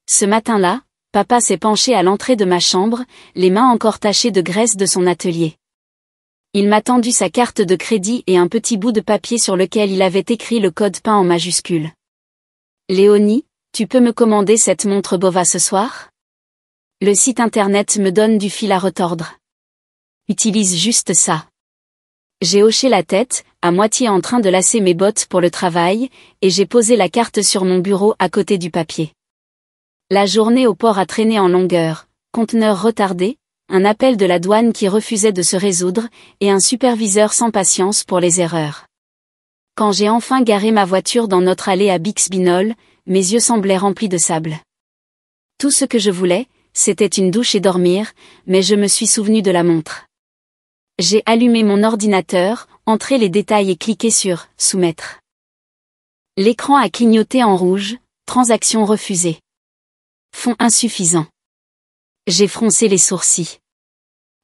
Ce matin-là, papa s'est penché à l'entrée de ma chambre, les mains encore tachées de graisse de son atelier. Il m'a tendu sa carte de crédit et un petit bout de papier sur lequel il avait écrit le code PIN en majuscule. Léonie, tu peux me commander cette montre Bova ce soir? Le site internet me donne du fil à retordre. Utilise juste ça. J'ai hoché la tête, à moitié en train de lasser mes bottes pour le travail, et j'ai posé la carte sur mon bureau à côté du papier. La journée au port a traîné en longueur, conteneur retardé, un appel de la douane qui refusait de se résoudre, et un superviseur sans patience pour les erreurs. Quand j'ai enfin garé ma voiture dans notre allée à Bixby-Knoll, mes yeux semblaient remplis de sable. Tout ce que je voulais, c'était une douche et dormir, mais je me suis souvenu de la montre. J'ai allumé mon ordinateur, entré les détails et cliqué sur « Soumettre ». L'écran a clignoté en rouge, transaction refusée. Fonds insuffisant. J'ai froncé les sourcils.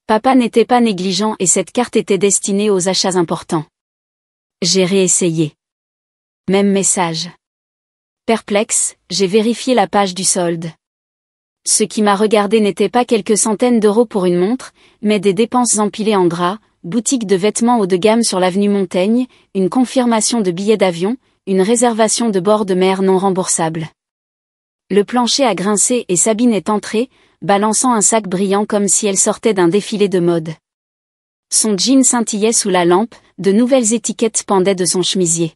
Papa n'était pas négligent et cette carte était destinée aux achats importants. J'ai réessayé. Même message. Perplexe, j'ai vérifié la page du solde. Ce qui m'a regardé n'était pas quelques centaines d'euros pour une montre, mais des dépenses empilées en gras, boutique de vêtements haut de gamme sur l'avenue Montaigne, une confirmation de billets d'avion, une réservation de bord de mer non remboursable. Le plancher a grincé et Sabine est entrée, balançant un sac brillant comme si elle sortait d'un défilé de mode. Son jean scintillait sous la lampe, de nouvelles étiquettes pendaient de son chemisier.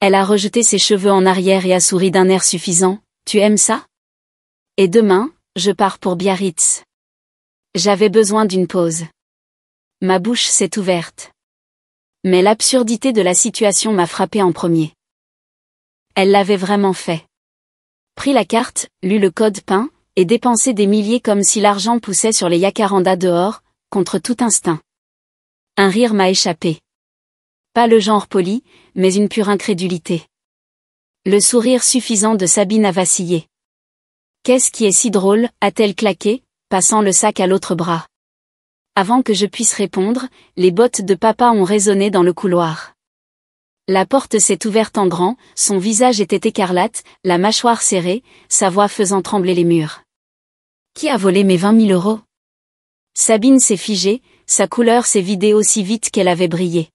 Elle a rejeté ses cheveux en arrière et a souri d'un air suffisant. « Tu aimes ça? Et demain, je pars pour Biarritz. » J'avais besoin d'une pause. Ma bouche s'est ouverte. Mais l'absurdité de la situation m'a frappé en premier. Elle l'avait vraiment fait. Pris la carte, lu le code PIN, et dépensé des milliers comme si l'argent poussait sur les jacarandas dehors, contre tout instinct. Un rire m'a échappé. Pas le genre poli, mais une pure incrédulité. Le sourire suffisant de Sabine a vacillé. Qu'est-ce qui est si drôle, a-t-elle claqué, passant le sac à l'autre bras. Avant que je puisse répondre, les bottes de papa ont résonné dans le couloir. La porte s'est ouverte en grand, son visage était écarlate, la mâchoire serrée, sa voix faisant trembler les murs. Qui a volé mes 20 000 euros? Sabine s'est figée, sa couleur s'est vidée aussi vite qu'elle avait brillé.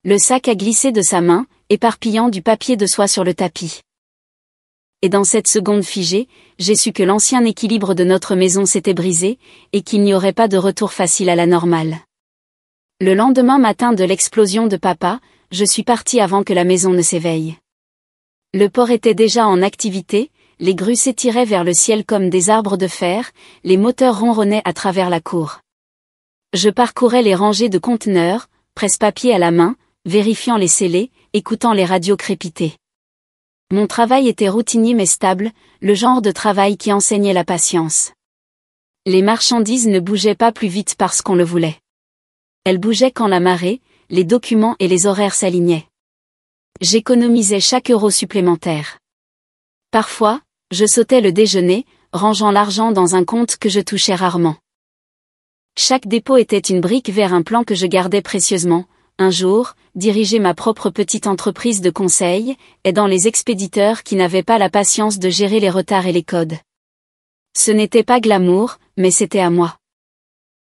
Le sac a glissé de sa main, éparpillant du papier de soie sur le tapis. Et dans cette seconde figée, j'ai su que l'ancien équilibre de notre maison s'était brisé, et qu'il n'y aurait pas de retour facile à la normale. Le lendemain matin de l'explosion de papa, je suis partie avant que la maison ne s'éveille. Le port était déjà en activité, les grues s'étiraient vers le ciel comme des arbres de fer, les moteurs ronronnaient à travers la cour. Je parcourais les rangées de conteneurs, presse-papier à la main, vérifiant les scellés, écoutant les radios crépiter. Mon travail était routinier mais stable, le genre de travail qui enseignait la patience. Les marchandises ne bougeaient pas plus vite parce qu'on le voulait. Elles bougeaient quand la marée, les documents et les horaires s'alignaient. J'économisais chaque euro supplémentaire. Parfois, je sautais le déjeuner, rangeant l'argent dans un compte que je touchais rarement. Chaque dépôt était une brique vers un plan que je gardais précieusement. Un jour, diriger ma propre petite entreprise de conseil, aidant les expéditeurs qui n'avaient pas la patience de gérer les retards et les codes. Ce n'était pas glamour, mais c'était à moi.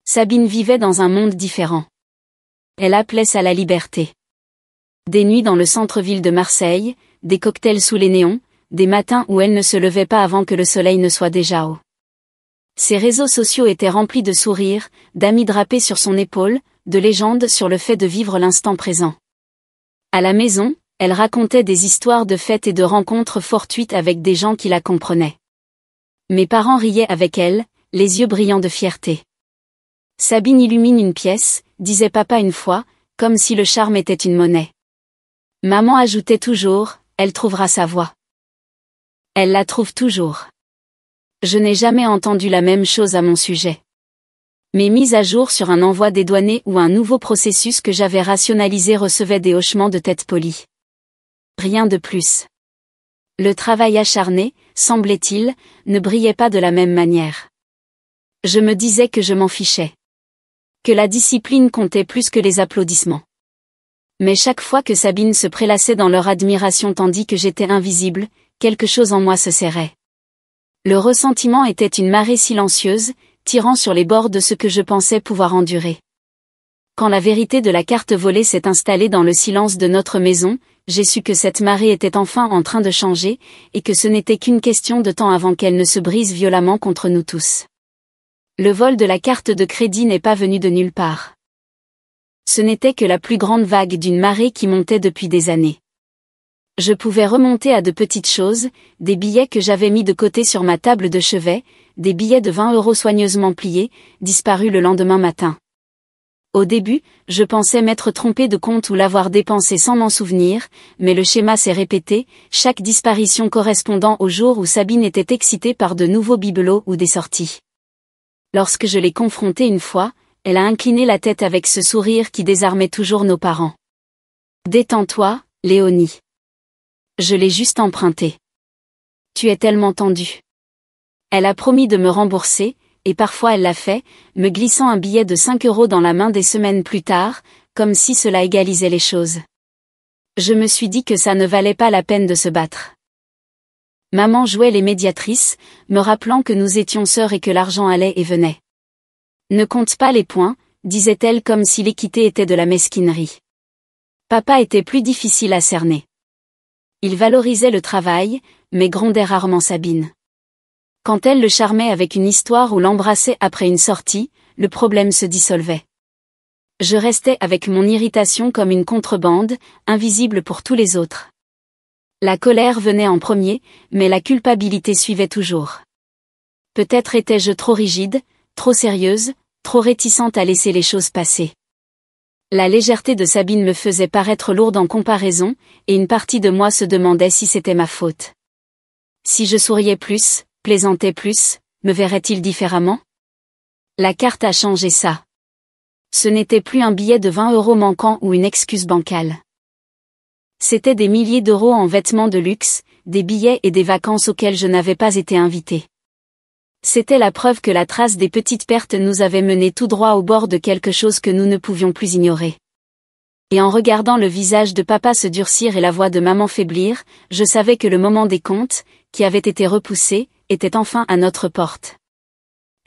Sabine vivait dans un monde différent. Elle appelait ça la liberté. Des nuits dans le centre-ville de Marseille, des cocktails sous les néons, des matins où elle ne se levait pas avant que le soleil ne soit déjà haut. Ses réseaux sociaux étaient remplis de sourires, d'amis drapés sur son épaule, de légendes sur le fait de vivre l'instant présent. À la maison, elle racontait des histoires de fêtes et de rencontres fortuites avec des gens qui la comprenaient. Mes parents riaient avec elle, les yeux brillants de fierté. Sabine illumine une pièce, disait papa une fois, comme si le charme était une monnaie. Maman ajoutait toujours, elle trouvera sa voie. Elle la trouve toujours. Je n'ai jamais entendu la même chose à mon sujet. Mes mises à jour sur un envoi dédouané ou un nouveau processus que j'avais rationalisé recevaient des hochements de tête polis. Rien de plus. Le travail acharné, semblait-il, ne brillait pas de la même manière. Je me disais que je m'en fichais. Que la discipline comptait plus que les applaudissements. Mais chaque fois que Sabine se prélassait dans leur admiration tandis que j'étais invisible, quelque chose en moi se serrait. Le ressentiment était une marée silencieuse, tirant sur les bords de ce que je pensais pouvoir endurer. Quand la vérité de la carte volée s'est installée dans le silence de notre maison, j'ai su que cette marée était enfin en train de changer, et que ce n'était qu'une question de temps avant qu'elle ne se brise violemment contre nous tous. Le vol de la carte de crédit n'est pas venu de nulle part. Ce n'était que la plus grande vague d'une marée qui montait depuis des années. Je pouvais remonter à de petites choses, des billets que j'avais mis de côté sur ma table de chevet, des billets de 20 € soigneusement pliés, disparus le lendemain matin. Au début, je pensais m'être trompé de compte ou l'avoir dépensé sans m'en souvenir, mais le schéma s'est répété, chaque disparition correspondant au jour où Sabine était excitée par de nouveaux bibelots ou des sorties. Lorsque je l'ai confrontée une fois, elle a incliné la tête avec ce sourire qui désarmait toujours nos parents. « Détends-toi, Léonie. Je l'ai juste emprunté. Tu es tellement tendue. » Elle a promis de me rembourser, et parfois elle l'a fait, me glissant un billet de 5 € dans la main des semaines plus tard, comme si cela égalisait les choses. Je me suis dit que ça ne valait pas la peine de se battre. Maman jouait les médiatrices, me rappelant que nous étions sœurs et que l'argent allait et venait. Ne compte pas les points, disait-elle comme si l'équité était de la mesquinerie. Papa était plus difficile à cerner. Il valorisait le travail, mais grondait rarement Sabine. Quand elle le charmait avec une histoire ou l'embrassait après une sortie, le problème se dissolvait. Je restais avec mon irritation comme une contrebande, invisible pour tous les autres. La colère venait en premier, mais la culpabilité suivait toujours. Peut-être étais-je trop rigide, trop sérieuse, trop réticente à laisser les choses passer. La légèreté de Sabine me faisait paraître lourde en comparaison, et une partie de moi se demandait si c'était ma faute. Si je souriais plus, plaisantais plus, me verrait-il différemment? La carte a changé ça. Ce n'était plus un billet de 20 € manquant ou une excuse bancale. C'était des milliers d'euros en vêtements de luxe, des billets et des vacances auxquelles je n'avais pas été invitée. C'était la preuve que la trace des petites pertes nous avait menés tout droit au bord de quelque chose que nous ne pouvions plus ignorer. Et en regardant le visage de papa se durcir et la voix de maman faiblir, je savais que le moment des comptes, qui avait été repoussé, était enfin à notre porte.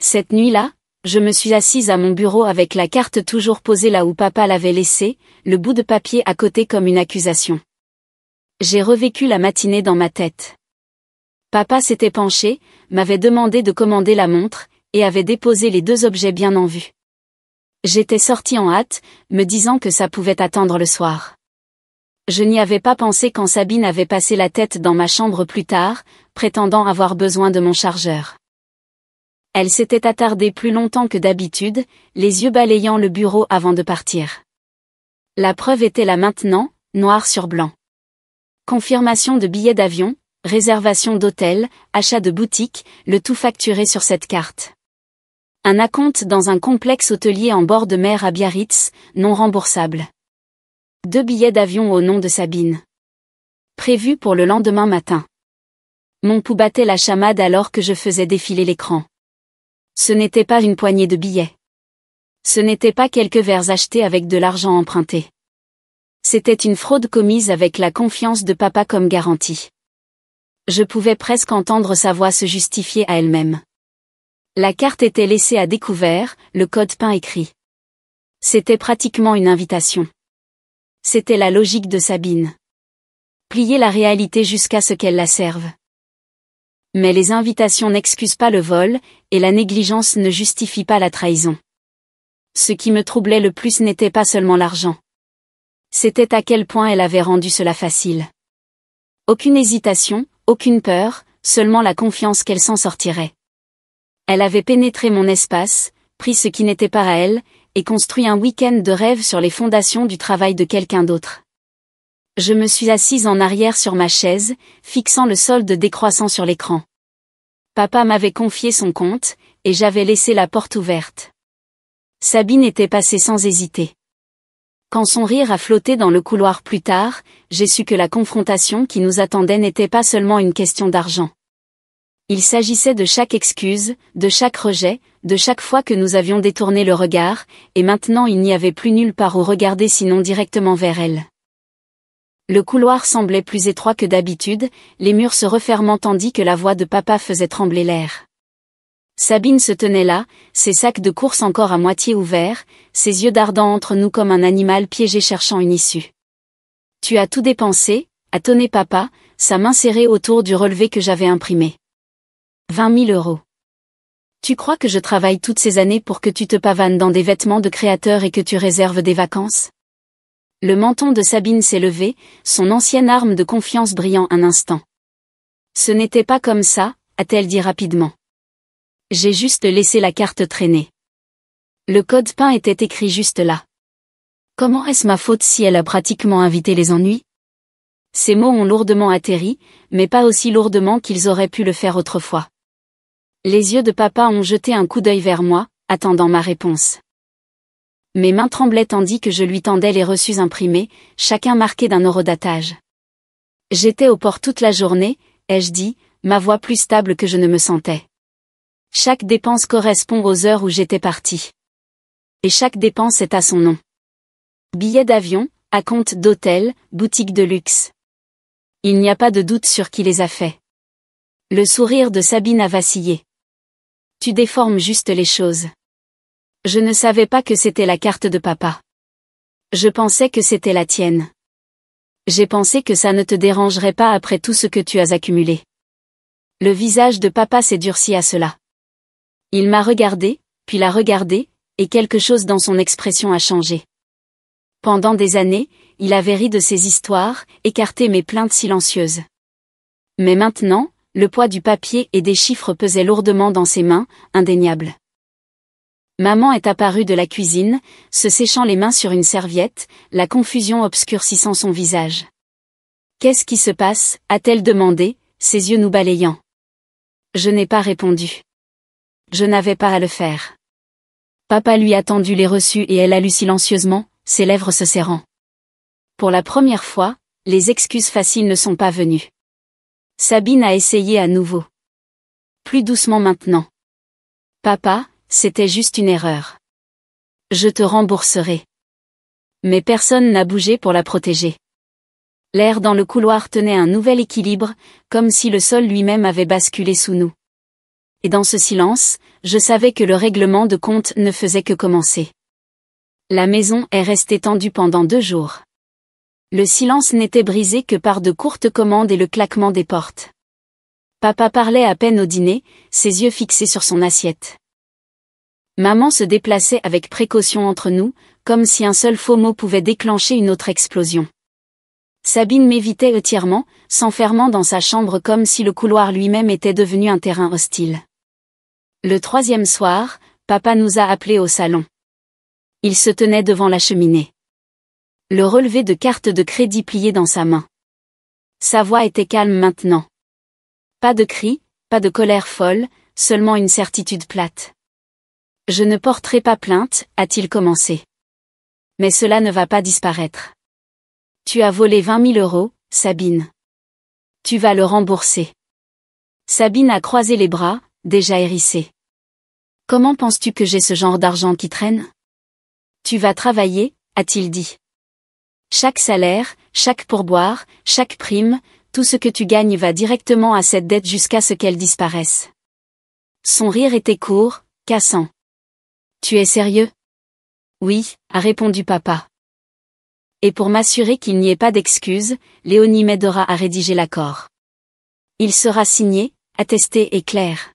Cette nuit-là, je me suis assise à mon bureau avec la carte toujours posée là où papa l'avait laissée, le bout de papier à côté comme une accusation. J'ai revécu la matinée dans ma tête. Papa s'était penché, m'avait demandé de commander la montre, et avait déposé les 2 objets bien en vue. J'étais sortie en hâte, me disant que ça pouvait attendre le soir. Je n'y avais pas pensé quand Sabine avait passé la tête dans ma chambre plus tard, prétendant avoir besoin de mon chargeur. Elle s'était attardée plus longtemps que d'habitude, les yeux balayant le bureau avant de partir. La preuve était là maintenant, noir sur blanc. Confirmation de billets d'avion, réservation d'hôtel, achat de boutique, le tout facturé sur cette carte. Un acompte dans un complexe hôtelier en bord de mer à Biarritz, non remboursable. 2 billets d'avion au nom de Sabine. Prévus pour le lendemain matin. Mon pouls battait la chamade alors que je faisais défiler l'écran. Ce n'était pas une poignée de billets. Ce n'était pas quelques verres achetés avec de l'argent emprunté. C'était une fraude commise avec la confiance de papa comme garantie. Je pouvais presque entendre sa voix se justifier à elle-même. La carte était laissée à découvert, le code peint écrit. C'était pratiquement une invitation. C'était la logique de Sabine. Plier la réalité jusqu'à ce qu'elle la serve. Mais les invitations n'excusent pas le vol, et la négligence ne justifie pas la trahison. Ce qui me troublait le plus n'était pas seulement l'argent. C'était à quel point elle avait rendu cela facile. Aucune hésitation, aucune peur, seulement la confiance qu'elle s'en sortirait. Elle avait pénétré mon espace, pris ce qui n'était pas à elle, et construit un week-end de rêve sur les fondations du travail de quelqu'un d'autre. Je me suis assise en arrière sur ma chaise, fixant le solde décroissant sur l'écran. Papa m'avait confié son compte, et j'avais laissé la porte ouverte. Sabine était passée sans hésiter. Quand son rire a flotté dans le couloir plus tard, j'ai su que la confrontation qui nous attendait n'était pas seulement une question d'argent. Il s'agissait de chaque excuse, de chaque rejet, de chaque fois que nous avions détourné le regard, et maintenant il n'y avait plus nulle part où regarder sinon directement vers elle. Le couloir semblait plus étroit que d'habitude, les murs se refermant tandis que la voix de papa faisait trembler l'air. Sabine se tenait là, ses sacs de course encore à moitié ouverts, ses yeux dardant entre nous comme un animal piégé cherchant une issue. « Tu as tout dépensé ?» a tonné papa, sa main serrée autour du relevé que j'avais imprimé. 20 000 €. Tu crois que je travaille toutes ces années pour que tu te pavanes dans des vêtements de créateur et que tu réserves des vacances? Le menton de Sabine s'est levé, son ancienne arme de confiance brillant un instant. Ce n'était pas comme ça, a-t-elle dit rapidement. J'ai juste laissé la carte traîner. Le code peint était écrit juste là. Comment est-ce ma faute si elle a pratiquement invité les ennuis? Ces mots ont lourdement atterri, mais pas aussi lourdement qu'ils auraient pu le faire autrefois. Les yeux de papa ont jeté un coup d'œil vers moi, attendant ma réponse. Mes mains tremblaient tandis que je lui tendais les reçus imprimés, chacun marqué d'un horodatage. J'étais au port toute la journée, ai-je dit, ma voix plus stable que je ne me sentais. Chaque dépense correspond aux heures où j'étais parti. Et chaque dépense est à son nom. Billets d'avion, acompte d'hôtel, boutique de luxe. Il n'y a pas de doute sur qui les a faits. Le sourire de Sabine a vacillé. Tu déformes juste les choses. Je ne savais pas que c'était la carte de papa. Je pensais que c'était la tienne. J'ai pensé que ça ne te dérangerait pas après tout ce que tu as accumulé. Le visage de papa s'est durci à cela. Il m'a regardé, puis l'a regardé, et quelque chose dans son expression a changé. Pendant des années, il avait ri de ses histoires, écarté mes plaintes silencieuses. Mais maintenant, le poids du papier et des chiffres pesait lourdement dans ses mains, indéniable. Maman est apparue de la cuisine, se séchant les mains sur une serviette, la confusion obscurcissant son visage. « Qu'est-ce qui se passe ?» a-t-elle demandé, ses yeux nous balayant. Je n'ai pas répondu. Je n'avais pas à le faire. Papa lui a tendu les reçus et elle a lu silencieusement, ses lèvres se serrant. Pour la première fois, les excuses faciles ne sont pas venues. Sabine a essayé à nouveau. Plus doucement maintenant. Papa, c'était juste une erreur. Je te rembourserai. Mais personne n'a bougé pour la protéger. L'air dans le couloir tenait un nouvel équilibre, comme si le sol lui-même avait basculé sous nous. Et dans ce silence, je savais que le règlement de compte ne faisait que commencer. La maison est restée tendue pendant 2 jours. Le silence n'était brisé que par de courtes commandes et le claquement des portes. Papa parlait à peine au dîner, ses yeux fixés sur son assiette. Maman se déplaçait avec précaution entre nous, comme si un seul faux mot pouvait déclencher une autre explosion. Sabine m'évitait entièrement, s'enfermant dans sa chambre comme si le couloir lui-même était devenu un terrain hostile. Le 3e soir, papa nous a appelés au salon. Il se tenait devant la cheminée. Le relevé de carte de crédit plié dans sa main. Sa voix était calme maintenant. Pas de cris, pas de colère folle, seulement une certitude plate. Je ne porterai pas plainte, a-t-il commencé. Mais cela ne va pas disparaître. Tu as volé 20 000 €, Sabine. Tu vas le rembourser. Sabine a croisé les bras, déjà hérissée. Comment penses-tu que j'ai ce genre d'argent qui traîne? Tu vas travailler, a-t-il dit. Chaque salaire, chaque pourboire, chaque prime, tout ce que tu gagnes va directement à cette dette jusqu'à ce qu'elle disparaisse. Son rire était court, cassant. Tu es sérieux? Oui, a répondu papa. Et pour m'assurer qu'il n'y ait pas d'excuses, Léonie m'aidera à rédiger l'accord. Il sera signé, attesté et clair.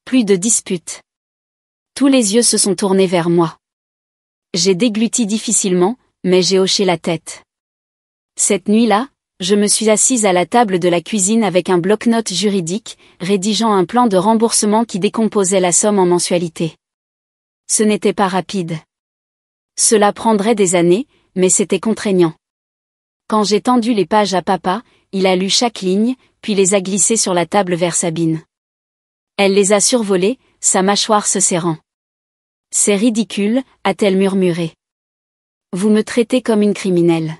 Plus de disputes. Tous les yeux se sont tournés vers moi. J'ai dégluti difficilement, mais j'ai hoché la tête. Cette nuit-là, je me suis assise à la table de la cuisine avec un bloc-notes juridique, rédigeant un plan de remboursement qui décomposait la somme en mensualités. Ce n'était pas rapide. Cela prendrait des années, mais c'était contraignant. Quand j'ai tendu les pages à papa, il a lu chaque ligne, puis les a glissées sur la table vers Sabine. Elle les a survolées, sa mâchoire se serrant. C'est ridicule, a-t-elle murmuré. Vous me traitez comme une criminelle.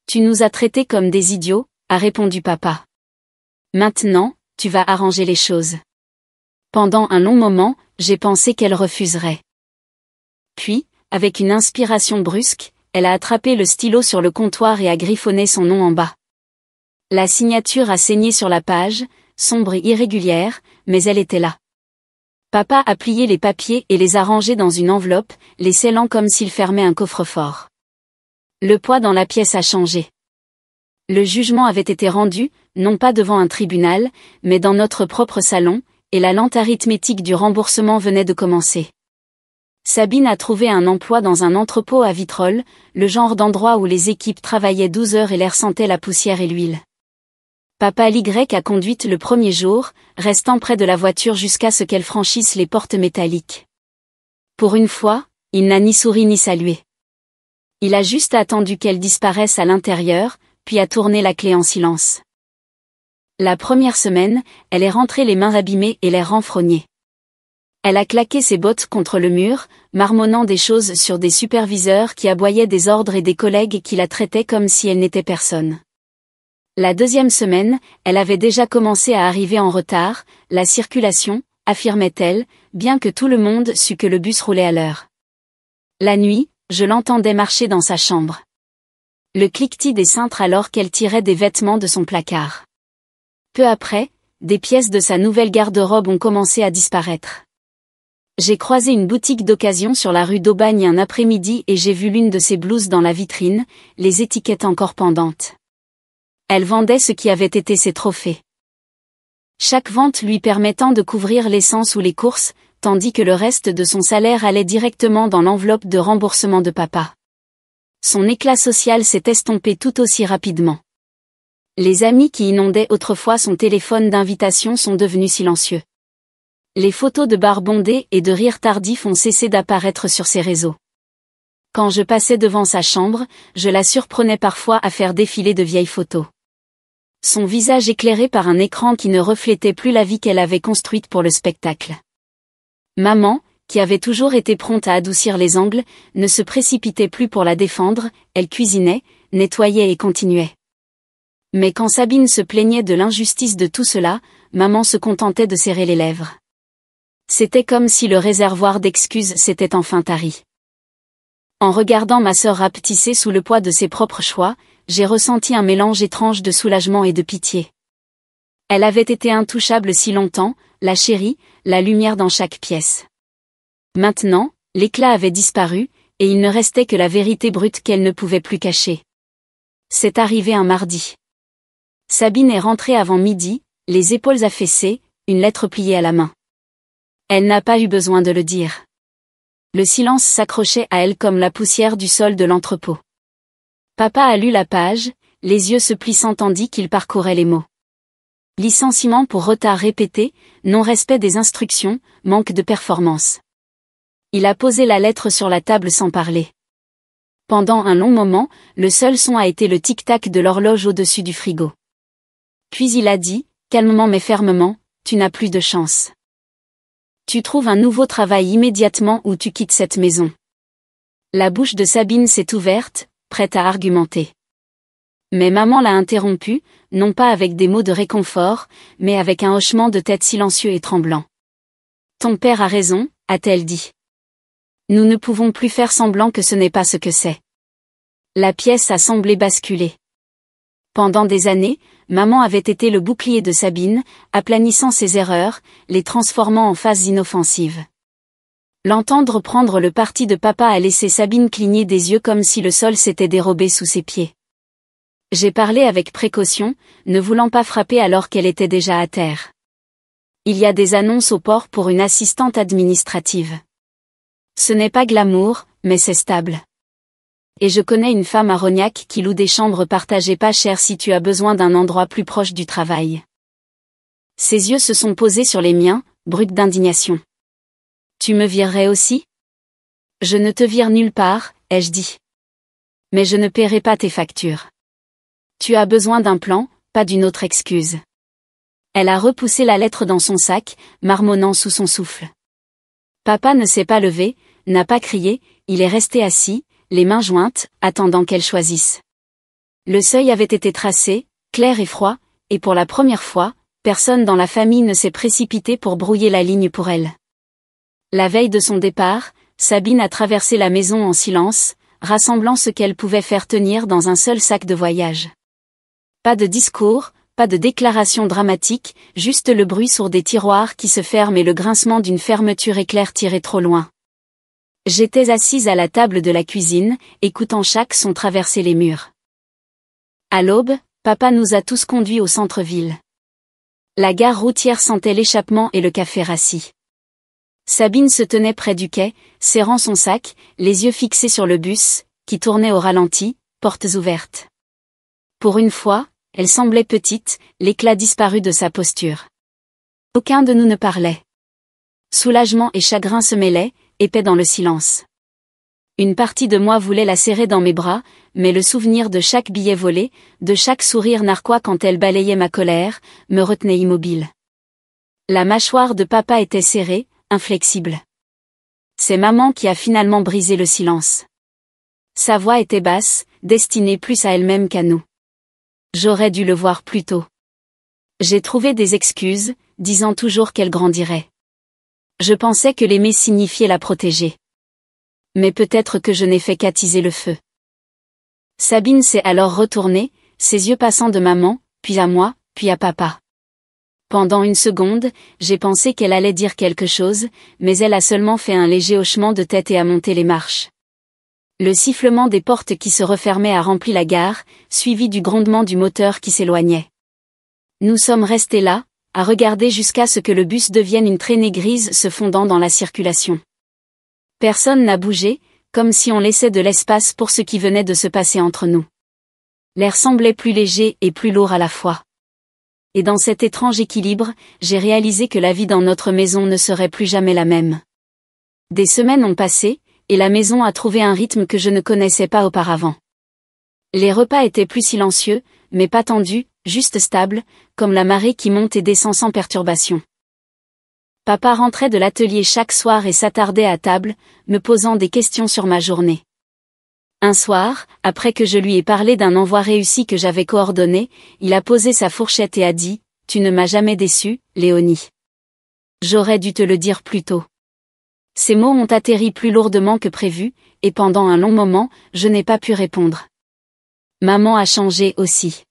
Tu nous as traités comme des idiots, a répondu papa. Maintenant, tu vas arranger les choses. Pendant un long moment, j'ai pensé qu'elle refuserait. Puis, avec une inspiration brusque, elle a attrapé le stylo sur le comptoir et a griffonné son nom en bas. La signature a saigné sur la page, sombre et irrégulière, mais elle était là. Papa a plié les papiers et les a rangés dans une enveloppe, les scellant comme s'il fermait un coffre-fort. Le poids dans la pièce a changé. Le jugement avait été rendu, non pas devant un tribunal, mais dans notre propre salon, et la lente arithmétique du remboursement venait de commencer. Sabine a trouvé un emploi dans un entrepôt à Vitrolles, le genre d'endroit où les équipes travaillaient 12 heures et l'air sentait la poussière et l'huile. Papa Y a conduite le premier jour, restant près de la voiture jusqu'à ce qu'elle franchisse les portes métalliques. Pour une fois, il n'a ni souri ni salué. Il a juste attendu qu'elle disparaisse à l'intérieur, puis a tourné la clé en silence. La première semaine, elle est rentrée les mains abîmées et l'air renfrogné. Elle a claqué ses bottes contre le mur, marmonnant des choses sur des superviseurs qui aboyaient des ordres et des collègues qui la traitaient comme si elle n'était personne. La deuxième semaine, elle avait déjà commencé à arriver en retard, la circulation, affirmait-elle, bien que tout le monde sût que le bus roulait à l'heure. La nuit, je l'entendais marcher dans sa chambre. Le cliquetis des cintres alors qu'elle tirait des vêtements de son placard. Peu après, des pièces de sa nouvelle garde-robe ont commencé à disparaître. J'ai croisé une boutique d'occasion sur la rue d'Aubagne un après-midi et j'ai vu l'une de ses blouses dans la vitrine, les étiquettes encore pendantes. Elle vendait ce qui avait été ses trophées. Chaque vente lui permettant de couvrir l'essence ou les courses, tandis que le reste de son salaire allait directement dans l'enveloppe de remboursement de papa. Son éclat social s'est estompé tout aussi rapidement. Les amis qui inondaient autrefois son téléphone d'invitation sont devenus silencieux. Les photos de barres bondées et de rires tardifs ont cessé d'apparaître sur ses réseaux. Quand je passais devant sa chambre, je la surprenais parfois à faire défiler de vieilles photos. Son visage éclairé par un écran qui ne reflétait plus la vie qu'elle avait construite pour le spectacle. Maman, qui avait toujours été prompte à adoucir les angles, ne se précipitait plus pour la défendre, elle cuisinait, nettoyait et continuait. Mais quand Sabine se plaignait de l'injustice de tout cela, maman se contentait de serrer les lèvres. C'était comme si le réservoir d'excuses s'était enfin tari. En regardant ma sœur rapetisser sous le poids de ses propres choix, j'ai ressenti un mélange étrange de soulagement et de pitié. Elle avait été intouchable si longtemps, la chérie, la lumière dans chaque pièce. Maintenant, l'éclat avait disparu, et il ne restait que la vérité brute qu'elle ne pouvait plus cacher. C'est arrivé un mardi. Sabine est rentrée avant midi, les épaules affaissées, une lettre pliée à la main. Elle n'a pas eu besoin de le dire. Le silence s'accrochait à elle comme la poussière du sol de l'entrepôt. Papa a lu la page, les yeux se plissant tandis qu'il parcourait les mots. Licenciement pour retard répété, non-respect des instructions, manque de performance. Il a posé la lettre sur la table sans parler. Pendant un long moment, le seul son a été le tic-tac de l'horloge au-dessus du frigo. Puis il a dit, calmement mais fermement, tu n'as plus de chance. Tu trouves un nouveau travail immédiatement ou tu quittes cette maison. La bouche de Sabine s'est ouverte, prête à argumenter. Mais maman l'a interrompue, non pas avec des mots de réconfort, mais avec un hochement de tête silencieux et tremblant. Ton père a raison, a-t-elle dit. Nous ne pouvons plus faire semblant que ce n'est pas ce que c'est. La pièce a semblé basculer. Pendant des années, maman avait été le bouclier de Sabine, aplanissant ses erreurs, les transformant en phases inoffensives. L'entendre prendre le parti de papa a laissé Sabine cligner des yeux comme si le sol s'était dérobé sous ses pieds. J'ai parlé avec précaution, ne voulant pas frapper alors qu'elle était déjà à terre. Il y a des annonces au port pour une assistante administrative. Ce n'est pas glamour, mais c'est stable. Et je connais une femme à Rognac qui loue des chambres partagées pas cher si tu as besoin d'un endroit plus proche du travail. Ses yeux se sont posés sur les miens, bruts d'indignation. Tu me virerais aussi? Je ne te vire nulle part, ai-je dit. Mais je ne paierai pas tes factures. Tu as besoin d'un plan, pas d'une autre excuse. Elle a repoussé la lettre dans son sac, marmonnant sous son souffle. Papa ne s'est pas levé, n'a pas crié, il est resté assis, les mains jointes, attendant qu'elle choisisse. Le seuil avait été tracé, clair et froid, et pour la première fois, personne dans la famille ne s'est précipité pour brouiller la ligne pour elle. La veille de son départ, Sabine a traversé la maison en silence, rassemblant ce qu'elle pouvait faire tenir dans un seul sac de voyage. Pas de discours, pas de déclaration dramatique, juste le bruit sourd des tiroirs qui se ferment et le grincement d'une fermeture éclair tirée trop loin. J'étais assise à la table de la cuisine, écoutant chaque son traverser les murs. À l'aube, papa nous a tous conduits au centre-ville. La gare routière sentait l'échappement et le café rassis. Sabine se tenait près du quai, serrant son sac, les yeux fixés sur le bus, qui tournait au ralenti, portes ouvertes. Pour une fois, elle semblait petite, l'éclat disparu de sa posture. Aucun de nous ne parlait. Soulagement et chagrin se mêlaient, épais dans le silence. Une partie de moi voulait la serrer dans mes bras, mais le souvenir de chaque billet volé, de chaque sourire narquois quand elle balayait ma colère, me retenait immobile. La mâchoire de papa était serrée, inflexible. C'est maman qui a finalement brisé le silence. Sa voix était basse, destinée plus à elle-même qu'à nous. J'aurais dû le voir plus tôt. J'ai trouvé des excuses, disant toujours qu'elle grandirait. Je pensais que l'aimer signifiait la protéger. Mais peut-être que je n'ai fait qu'attiser le feu. Sabine s'est alors retournée, ses yeux passant de maman, puis à moi, puis à papa. Pendant une seconde, j'ai pensé qu'elle allait dire quelque chose, mais elle a seulement fait un léger hochement de tête et a monté les marches. Le sifflement des portes qui se refermaient a rempli la gare, suivi du grondement du moteur qui s'éloignait. Nous sommes restés là, à regarder jusqu'à ce que le bus devienne une traînée grise se fondant dans la circulation. Personne n'a bougé, comme si on laissait de l'espace pour ce qui venait de se passer entre nous. L'air semblait plus léger et plus lourd à la fois. Et dans cet étrange équilibre, j'ai réalisé que la vie dans notre maison ne serait plus jamais la même. Des semaines ont passé, et la maison a trouvé un rythme que je ne connaissais pas auparavant. Les repas étaient plus silencieux, mais pas tendus, juste stables, comme la marée qui monte et descend sans perturbation. Papa rentrait de l'atelier chaque soir et s'attardait à table, me posant des questions sur ma journée. Un soir, après que je lui ai parlé d'un envoi réussi que j'avais coordonné, il a posé sa fourchette et a dit « Tu ne m'as jamais déçu, Léonie. J'aurais dû te le dire plus tôt. » Ces mots ont atterri plus lourdement que prévu, et pendant un long moment, je n'ai pas pu répondre. Maman a changé aussi.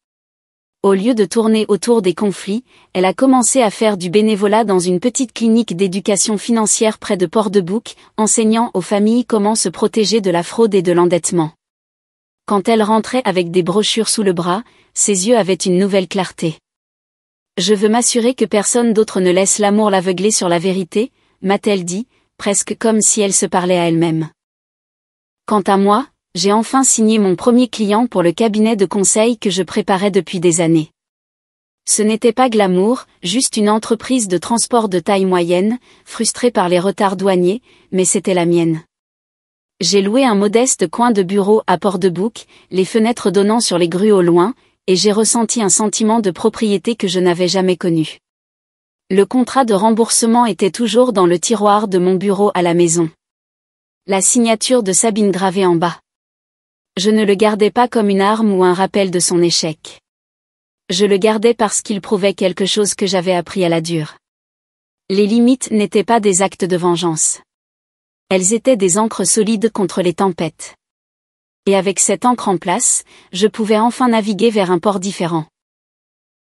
Au lieu de tourner autour des conflits, elle a commencé à faire du bénévolat dans une petite clinique d'éducation financière près de Port-de-Bouc, enseignant aux familles comment se protéger de la fraude et de l'endettement. Quand elle rentrait avec des brochures sous le bras, ses yeux avaient une nouvelle clarté. Je veux m'assurer que personne d'autre ne laisse l'amour l'aveugler sur la vérité, m'a-t-elle dit, presque comme si elle se parlait à elle-même. Quant à moi, j'ai enfin signé mon premier client pour le cabinet de conseil que je préparais depuis des années. Ce n'était pas glamour, juste une entreprise de transport de taille moyenne, frustrée par les retards douaniers, mais c'était la mienne. J'ai loué un modeste coin de bureau à Port-de-Bouc, les fenêtres donnant sur les grues au loin, et j'ai ressenti un sentiment de propriété que je n'avais jamais connu. Le contrat de remboursement était toujours dans le tiroir de mon bureau à la maison. La signature de Sabine gravée en bas. Je ne le gardais pas comme une arme ou un rappel de son échec. Je le gardais parce qu'il prouvait quelque chose que j'avais appris à la dure. Les limites n'étaient pas des actes de vengeance. Elles étaient des ancres solides contre les tempêtes. Et avec cette ancre en place, je pouvais enfin naviguer vers un port différent.